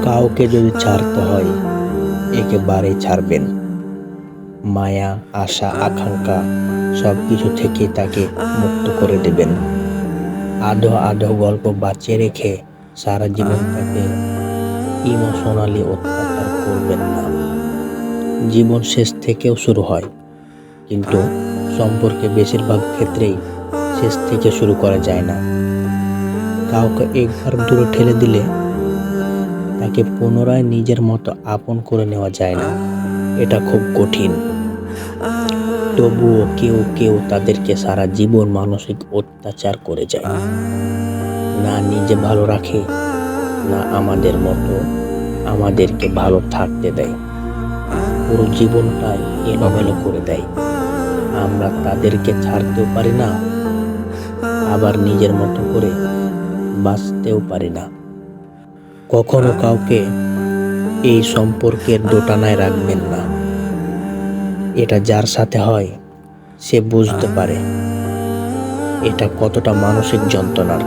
কাউকে যদি ছাড়তে হয় একেবারে ছাড়বেন। মায়া, আশা, আকাঙ্ক্ষা সবকিছু থেকে তাকে মুক্ত করে দেবেন। আধো আধো গল্প বাঁচিয়ে রেখে সারা জীবন তাকে ইমোশনালি অত্যাচার করবেন না। জীবন শেষ থেকেও শুরু হয়, কিন্তু সম্পর্কে বেশিরভাগ ক্ষেত্রেই শেষ থেকে শুরু করা যায় না। কাউকে একবার দূরে ঠেলে দিলে তাকে পুনরায় নিজের মতো আপন করে নেওয়া যায় না। এটা খুব কঠিন। তবুও কেউ কেউ তাদেরকে সারা জীবন মানসিক অত্যাচার করে যায়, না নিজে ভালো রাখে, না আমাদের মতো আমাদেরকে ভালো থাকতে দেয়। পুরো জীবনটাই এলোমেলো করে দেয়। আমরা তাদেরকে ছাড়তেও পারি না, আবার নিজের মতো করে বাঁচতেও পারি না। কখনো কাউকে এই সম্পর্কের দোটানায় রাখবেন না। এটা যার সাথে হয় সে বুঝতে পারে এটা কতটা মানসিক যন্ত্রণার।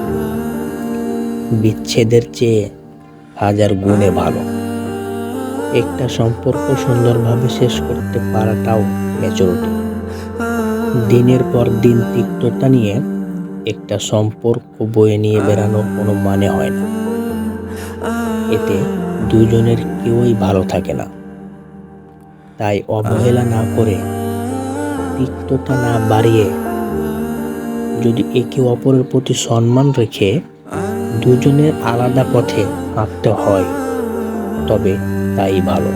বিচ্ছেদের চেয়ে হাজার গুণে ভালো। একটা সম্পর্ক সুন্দরভাবে শেষ করতে পারাটাও ম্যাচুরিটি। দিনের পর দিন তিক্ততা নিয়ে একটা সম্পর্ক বয়ে নিয়ে বেড়ানোর কোনো মানে হয় না। এতে দুজনের কেউই ভালো থাকে না। তাই অবহেলা না করে, তিক্ততা না বাড়িয়ে, যদি একে অপরের প্রতি সম্মান রেখে দুজনের আলাদা পথে হাঁটতে হয়, তবে তাই ভালো।